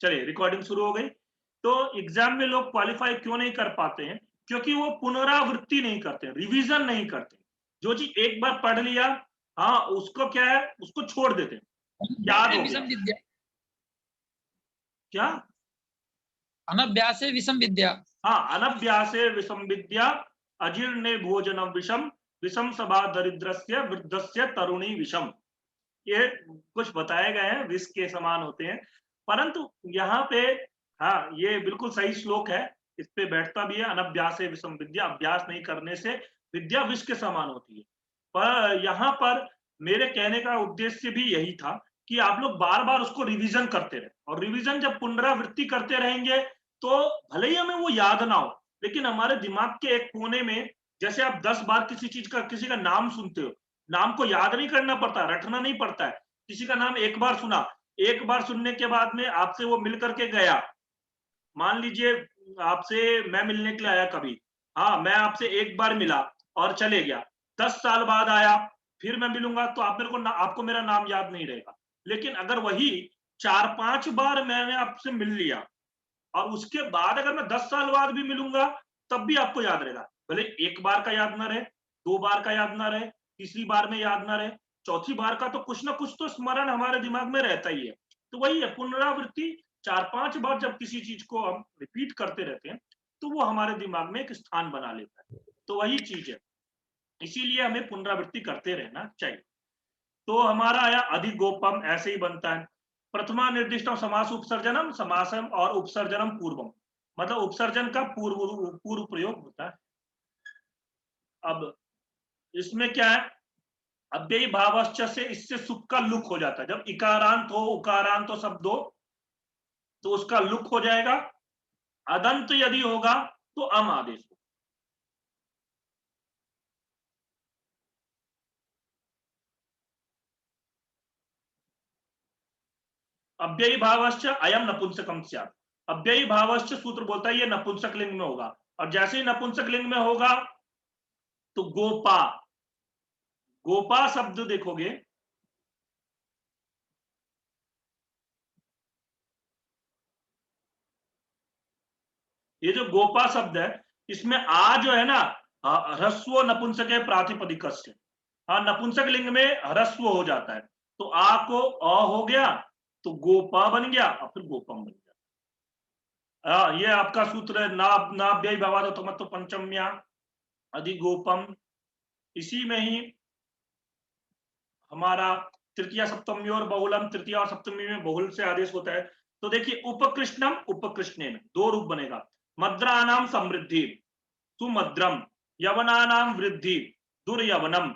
चलिए रिकॉर्डिंग शुरू हो गई। तो एग्जाम में लोग क्वालिफाई क्यों नहीं कर पाते हैं? क्योंकि वो पुनरावृत्ति नहीं करते, रिवीजन नहीं करते। जो चीज एक बार पढ़ लिया, हाँ उसको क्या है, उसको छोड़ देते हैं, याद हो गया। विषम विद्या, क्या? अनभ्यासे विषम विद्या। हाँ, अनभ्यासे विषम विद्या, अजीर्णे भोजनम विषम, विषम सभा दरिद्रस्य वृद्धस्य तरुणी विषम। ये कुछ बताए गए हैं, विष के समान होते हैं। परंतु यहाँ पे, हाँ ये बिल्कुल सही श्लोक है, इस पे बैठता भी है। अनभ्यासे विषम विद्या, अभ्यास नहीं करने से विद्या विष के समान होती है। पर यहाँ पर मेरे कहने का उद्देश्य भी यही था कि आप लोग बार बार उसको रिवीजन करते रहे, और रिवीजन जब पुनरावृत्ति करते रहेंगे तो भले ही हमें वो याद ना हो, लेकिन हमारे दिमाग के एक कोने में, जैसे आप 10 बार किसी चीज का, किसी का नाम सुनते हो, नाम को याद नहीं करना पड़ता, रटना नहीं पड़ता है। किसी का नाम एक बार सुना, एक बार सुनने के बाद में आपसे वो मिल करके गया, मान लीजिए आपसे मैं मिलने के लिए आया कभी, हाँ मैं आपसे एक बार मिला और चले गया, 10 साल बाद आया, फिर मैं मिलूंगा तो आप मेरे को आपको मेरा नाम याद नहीं रहेगा। लेकिन अगर वही 4-5 बार मैंने आपसे मिल लिया, और उसके बाद अगर मैं 10 साल बाद भी मिलूंगा, तब भी आपको याद रहेगा। भले एक बार का याद ना रहे, 2 बार का याद ना रहे, तीसरी बार में याद ना रहे, चौथी बार का तो कुछ ना कुछ तो स्मरण हमारे दिमाग में रहता ही है। तो वही है पुनरावृत्ति, 4-5 बार जब किसी चीज को हम रिपीट करते रहते हैं, तो वो हमारे दिमाग में एक स्थान बना लेता है। तो वही चीज है, इसीलिए हमें पुनरावृत्ति करते रहना चाहिए। तो हमारा आया अधिगोपम, ऐसे ही बनता है। प्रथमा निर्दिष्टम समास उपसर्जनम, समासम और उपसर्जनम पूर्वम, मतलब उपसर्जन का पूर्व प्रयोग होता है। अब इसमें क्या है, अव्ययी भावश्च से इससे सुख का लुक हो जाता है। जब इकारांत हो, उकारांत हो, शब्द हो, तो उसका लुक हो जाएगा। अदंत यदि होगा तो अम आदेश हो। अव्ययी भावश्च अयम नपुंसकम स्यात्। अव्ययी भावश्च सूत्र बोलता है ये नपुंसक लिंग में होगा, और जैसे ही नपुंसक लिंग में होगा तो गोपा, गोपा शब्द देखोगे, ये जो गोपा शब्द है, इसमें आ जो है ना, ह्रस्व नपुंसक प्रातिपदिक, हाँ नपुंसक लिंग में ह्रस्व हो जाता है, तो आ को अ हो गया तो गोपा बन गया, और फिर गोपम बन गया। ये आपका सूत्र है, नाभ्यय भवादो पंचम्या अधिगोपम। इसी में ही हमारा तृतीय सप्तमी और बहुलम, तृतीय और सप्तमी में बहुल से आदेश होता है। तो देखिए उपकृष्णम उपकृष्णेन, दो रूप बनेगा। मद्रानाम समृद्धि, सुमद्रम, यवनानाम वृद्धि, दुर्यवनम।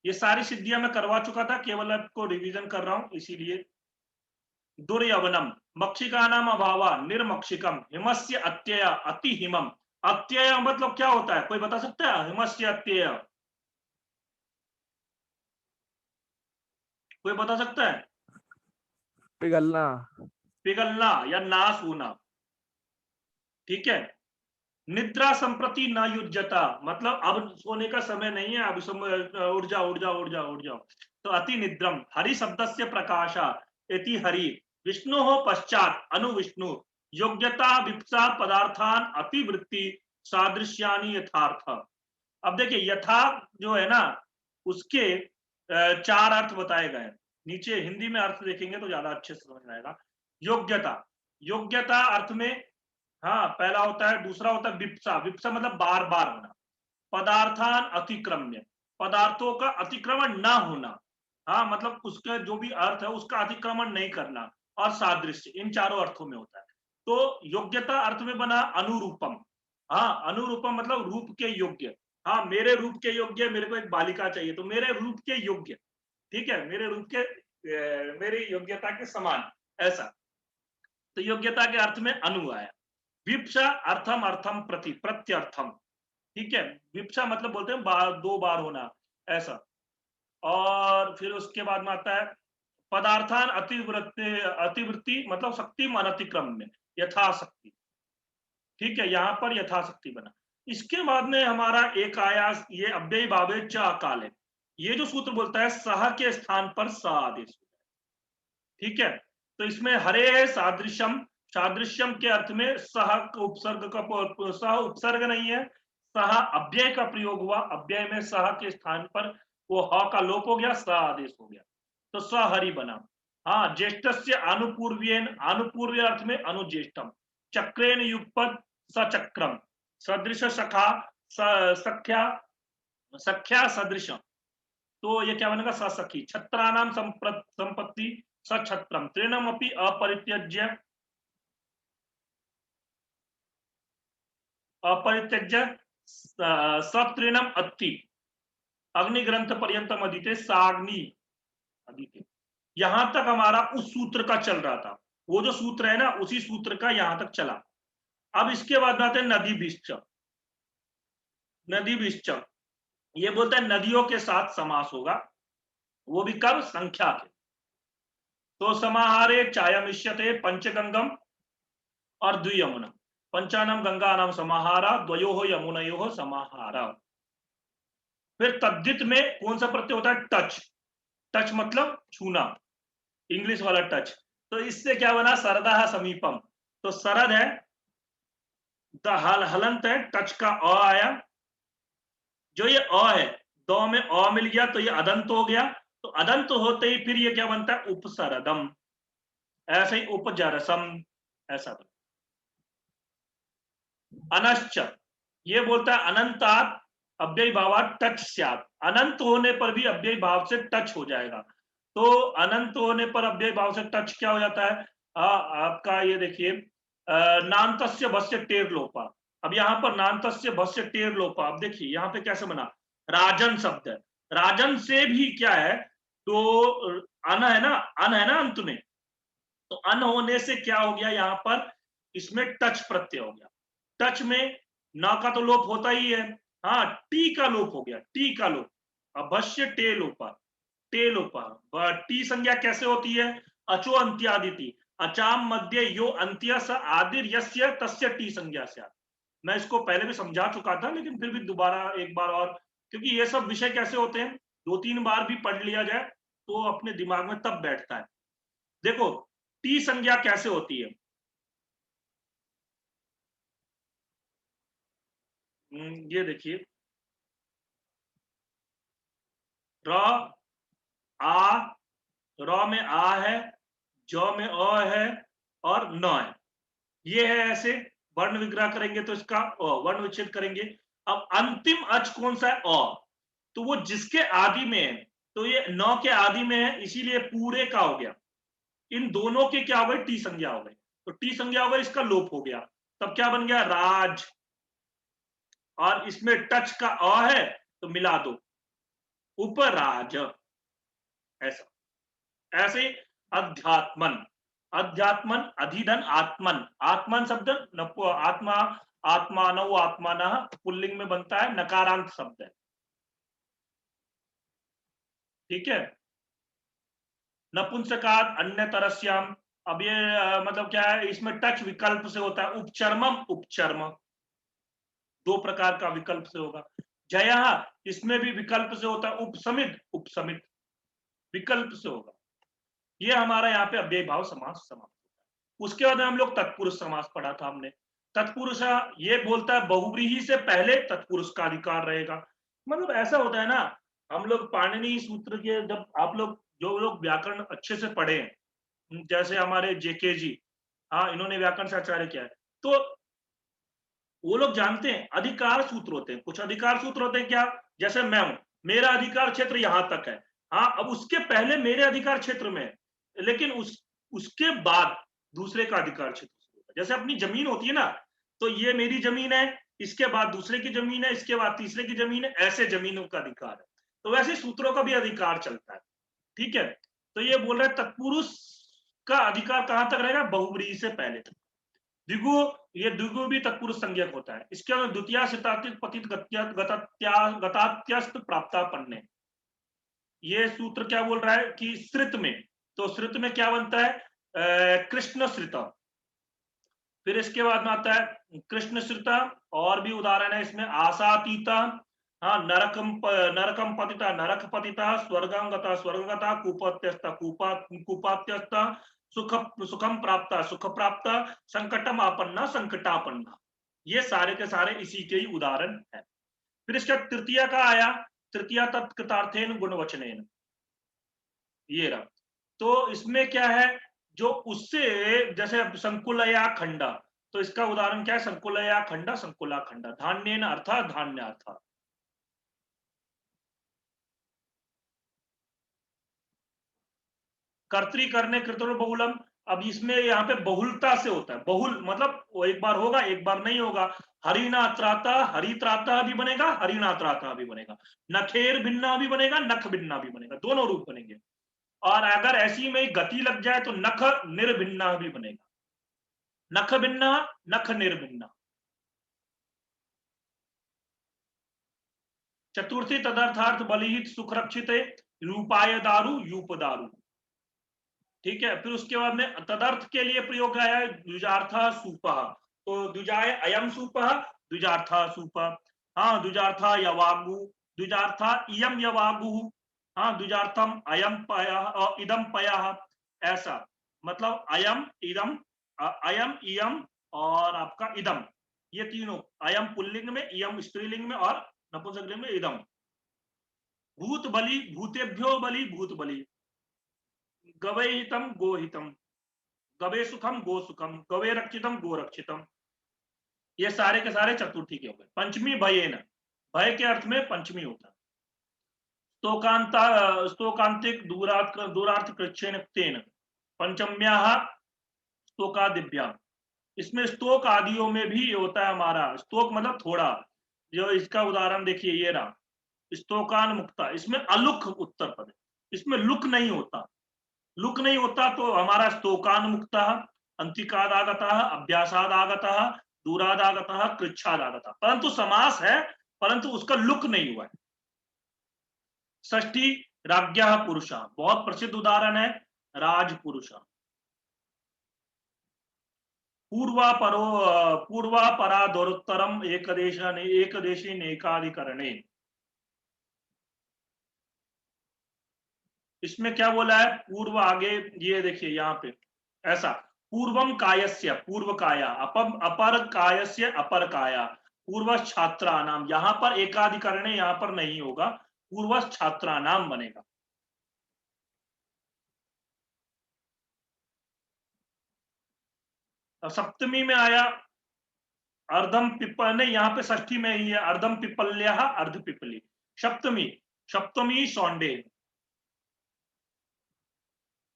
ये सारी सिद्धियां मैं करवा चुका था, केवल आपको रिवीजन कर रहा हूं इसीलिए। दुर्यवनम, मक्षिका नाम अभावा, निर्मक्षिकम, हिमस्य अत्यय, अति हिमम। अत्यय मतलब क्या होता है, कोई बता सकता है? हिमस्य अत्यय कोई बता सकता है? पिघलना। पिघलना या नाश होना, ठीक है। निद्रा संप्रति न युज्यता, मतलब अब सोने का समय नहीं है, अब उठ जाओ उठ जाओ उठ जाओ उठ जाओ। तो अति निद्रम, हरि शब्द से प्रकाशा, इति हरि, विष्णु हो पश्चात अनु विष्णु, योग्यता विप्सा पदार्थान अतिवृत्ति, सादृश्यानि यथार्थ। अब देखिए यथा जो है ना, उसके 4 अर्थ बताए गए हैं। नीचे हिंदी में अर्थ देखेंगे तो ज्यादा अच्छे से समझ में आएगा। योग्यता, योग्यता अर्थ में, हाँ पहला होता है, दूसरा होता है विप्सा, विप्सा मतलब बार बार होना। पदार्थान अतिक्रम्य, पदार्थों का अतिक्रमण ना होना, हाँ मतलब उसका जो भी अर्थ है उसका अतिक्रमण नहीं करना। और सादृश्य, इन चारों अर्थों में होता है। तो योग्यता अर्थ में बना अनुरूपम, हाँ अनुरूपम मतलब रूप के योग्य, हाँ मेरे रूप के योग्य, मेरे को एक बालिका चाहिए तो मेरे रूप के योग्य, ठीक है, मेरे रूप के मेरी योग्यता के समान, ऐसा। तो योग्यता के अर्थ में अनु आया। विप्सा अर्थम अर्थम प्रति प्रत्यर्थम, ठीक है। विप्सा मतलब बोलते हैं बार, 2 बार होना, ऐसा। और फिर उसके बाद में आता है पदार्थान अतिवृत्ति, अतिवृत्ति मतलब शक्ति अनतिक्रम में, यथाशक्ति, ठीक है, यहां पर यथाशक्ति बना। इसके बाद में हमारा एक आया, ये अव्ययी भावे च अकाल है। ये जो सूत्र बोलता है सह के स्थान पर स आदेश, ठीक है, तो इसमें हरे सादृश्यम, सादृश्यम के अर्थ में सह उपसर्ग का सह उपसर्ग नहीं है, सह अव्यय का प्रयोग हुआ, अव्यय में सह के स्थान पर वो ह का लोप हो गया, स आदेश हो गया, तो स हरि बना। हाँ, ज्येष्ठस्य अनुपूर्व्येन, अनुपूर्व अर्थ में अनुज्येष्ठम, चक्रेन युगपद सचक्रम, सदृश सखा सख्या, सख्या सदृश, तो ये क्या बनेगा, ससखी, छत्राणाम संपत्ति सछत्रम, तृणम अपि अपरित्यज्य, अपरित्यज्य सतृणम अत्ति, अग्नि ग्रंथ पर्यंतम अदिते साग्नि अदिते। यहां तक हमारा उस सूत्र का चल रहा था, वो जो सूत्र है ना उसी सूत्र का यहां तक चला। अब इसके बाद आते हैं नदी बिश्च, नदी बिश्च, ये बोलता है नदियों के साथ समास होगा, वो भी कब, संख्या के। तो समाहारे चायमिष्यते पंचगंगम और द्वियमुना, पंचानम गंगा नाम समाहारा, द्वयोः यमुनयोः समाहारा। फिर तद्धित में कौन सा प्रत्यय होता है, टच, टच मतलब छूना, इंग्लिश वाला टच, तो इससे क्या बना, सरदा समीपम, तो सरद है, हलंत है, टच का अ आया, जो ये अ है, दो में अ मिल गया तो ये अदंत हो गया, तो अदंत होते ही फिर ये क्या बनता है, उपसरदम, ऐसे ही उपजरसम, ऐसा बनता। अनश्च, ये बोलता है अनंतात अव्यय भावात टच स्यात्, अनंत होने पर भी अव्यय भाव से टच हो जाएगा। तो अनंत होने पर अव्यय भाव से टच क्या हो जाता है, आपका ये देखिए, नान्तस्य भस्य टेर लोपा, अब यहाँ पर नान्तस्य भस्य टेर लोपा, अब देखिए यहाँ पे कैसे बना, राजन शब्द है, राजन से भी क्या है, तो अन है ना, अन है ना अंत में, तो अन होने से क्या हो गया, यहाँ पर इसमें टच प्रत्यय हो गया, टच में न का तो लोप होता ही है, हाँ, टी का लोप हो गया, टी का लोप, अवश्य टे लोपा, टे लोपा, टी संज्ञा कैसे होती है, अचो अंत्यादिति, अचाम मध्य यो अंत्य स आदिर यस्य तस्य टी संज्ञा से। मैं इसको पहले भी समझा चुका था, लेकिन फिर भी दोबारा एक बार और, क्योंकि ये सब विषय कैसे होते हैं, दो तीन बार भी पढ़ लिया जाए तो अपने दिमाग में तब बैठता है। देखो टी संज्ञा कैसे होती है, ये देखिए, र, आ, र में आ है, ज में अ है और न है, ये है ऐसे, वर्ण विग्रह करेंगे तो इसका वर्ण विच्छेद करेंगे। अब अंतिम अच कौन सा है, अ, तो वो जिसके आदि में है, तो ये न के आदि में है, इसीलिए पूरे का हो गया, इन दोनों के क्या हो गए, टी संज्ञा हो गई, तो टी संज्ञा हो गई, इसका लोप हो गया, तब क्या बन गया, राज, और इसमें टच का अ है तो मिला दो, उपराज, ऐसा, ऐसे अध्यात्मन, अध्यात्मन अधिधन आत्मन, आत्मन शब्द आत्मा, आत्मानव आत्मानः पुल्लिंग में बनता है, नकारांत शब्द है, ठीक है। नपुंसकात अन्य तरस्याम, अब ये मतलब क्या है, इसमें टच विकल्प से होता है, उपचर्मम उपचर्म, दो प्रकार का विकल्प से होगा। जया, इसमें भी विकल्प से होता है, उपसमित उपसमित, विकल्प से होगा। ये हमारा यहाँ पे अव्यय भाव समास समाप्त होता है। उसके बाद हम लोग तत्पुरुष समास पढ़ा था हमने, तत्पुरुष ये बोलता है बहुव्रीहि से पहले तत्पुरुष का अधिकार रहेगा, मतलब ऐसा होता है ना, हम लोग पाणिनि सूत्र के, जब आप लोग जो लोग व्याकरण अच्छे से पढ़े, जैसे हमारे जेके जी, हाँ, इन्होंने व्याकरण से आचार्य किया है, तो वो लोग जानते हैं अधिकार सूत्र होते हैं, कुछ अधिकार सूत्र होते हैं क्या, जैसे मैं हूं, मेरा अधिकार क्षेत्र यहां तक है, हाँ, अब उसके पहले मेरे अधिकार क्षेत्र में है, लेकिन उसके बाद दूसरे का अधिकार क्षेत्र शुरू होता है। जैसे अपनी जमीन होती है ना, तो ये मेरी जमीन है, इसके बाद दूसरे की जमीन है, इसके बाद तीसरे की जमीन है, ऐसे जमीनों का अधिकार है, तो वैसे सूत्रों का भी अधिकार चलता है, ठीक है। तो ये बोल रहे हैं तत्पुरुष का अधिकार कहां तक रहेगा, बहुव्रीहि से पहले तक। द्विगु, ये द्विगु भी तत्पुरुष संज्ञक होता है, इसके अंदर द्वितीय सितातित पतित गतात्यस्त प्राप्तापन्ने, ये सूत्र क्या बोल रहा है कि श्रित में, तो श्रित में क्या बनता है, कृष्ण श्रिता, फिर इसके बाद में आता है कृष्ण श्रिता, और भी उदाहरण है इसमें, आसातीता, हाँ, नरकम पतिता नरक पतिता, स्वर्गं गता स्वर्ग गता, कूपत्यस्ता कूपात्यस्ता, सुखम प्राप्ता सुख प्राप्त, संकटम आपन्ना संकटापन्ना। ये सारे के सारे इसी के ही उदाहरण है। फिर इसका तृतीय का आया, तृतीय तत्कृतार्थेन गुणवचनेन, ये रहा। तो इसमें क्या है, जो उससे जैसे संकुलया खंडा, तो इसका उदाहरण क्या है, संकुलया खंडा संकुला खंडा, धान्येन अर्था धान्य अर्था। कर्तरी करने कृतुर बहुलम, अब इसमें यहाँ पे बहुलता से होता है, बहुल मतलब वो एक बार होगा एक बार नहीं होगा। हरिना त्राता हरि त्राता भी बनेगा, हरिना त्राता भी बनेगा, नखेर भिन्ना भी बनेगा, नख भिन्ना भी बनेगा, दोनों रूप बनेंगे। और अगर ऐसी में गति लग जाए तो नख निर्भिन्ना भी बनेगा, नख भिन्ना नख निर्भिन्ना। चतुर्थी तदर्थार्थ बलिहित सुख रक्षित रूपाय दारु यूप दारु, ठीक है। फिर उसके बाद में तदर्थ के लिए प्रयोग आया है द्विजार्थ सूपः, तो द्विजाय अयम सूपः द्विजार्थ सूपः, हाँ द्विजार्थ यवागु द्विजार्थ इयम यवागु, हाँ द्विजार्थम अयम पयः इदम पयः, ऐसा मतलब अयम इदम अयम इयम और आपका इदम, ये तीनों, अयम पुल्लिंग में, इयम स्त्रीलिंग में और नपुंसकलिंग में इदम। भूत बलि भूतेभ्यो बलि भूत बलि, गवैहितम गोहितम, गवे सुखम गो सुखम, गवे रक्षितम गो रक्षितम। ये सारे के सारे चतुर्थी के हो गए। पंचमी भयेन, भय के अर्थ में पंचमी होता है। स्तोकांता स्तोकांतिक दूरार्थ कृच्छेन तेन, पंचम्याः स्तोकादिभ्याम, इसमें स्तोक आदियों में भी होता है हमारा, स्तोक मतलब थोड़ा, जो इसका उदाहरण देखिए ये रहा, स्तोकान मुक्ता, इसमें अलुक उत्तर पद है, इसमें लुक नहीं होता, लुक नहीं होता तो हमारा स्तोकान मुक्ता, अंतिकादागता, अभ्यासादागता, दूरादागता, कृच्छादागता, परंतु समास है, परंतु उसका लुक नहीं हुआ है। षष्ठी राज्ञः पुरुषा, बहुत प्रसिद्ध उदाहरण है राजपुरुषा। पूर्वापरादोत्तरम एक देशी नेकाधिकरणे, इसमें क्या बोला है, पूर्व आगे ये देखिए यहाँ पे ऐसा, पूर्वम कायस्य पूर्व काया, अपर कायस्य अपर काया, पूर्व छात्रा नाम, यहां पर एकाधिकरणे यहां पर नहीं होगा, पूर्व छात्रा नाम बनेगा। सप्तमी में आया अर्धम पिपल, नहीं यहाँ पे षष्ठी में ही है, अर्धम पिपल्या अर्ध पिपली। सप्तमी, सप्तमी सौंडे,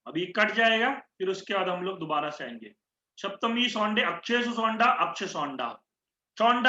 अभी कट जाएगा, फिर उसके बाद हम लोग दोबारा से आएंगे। सप्तमी सौंडे, अक्षेषु सौंडा अक्ष सौंडा, सौंडा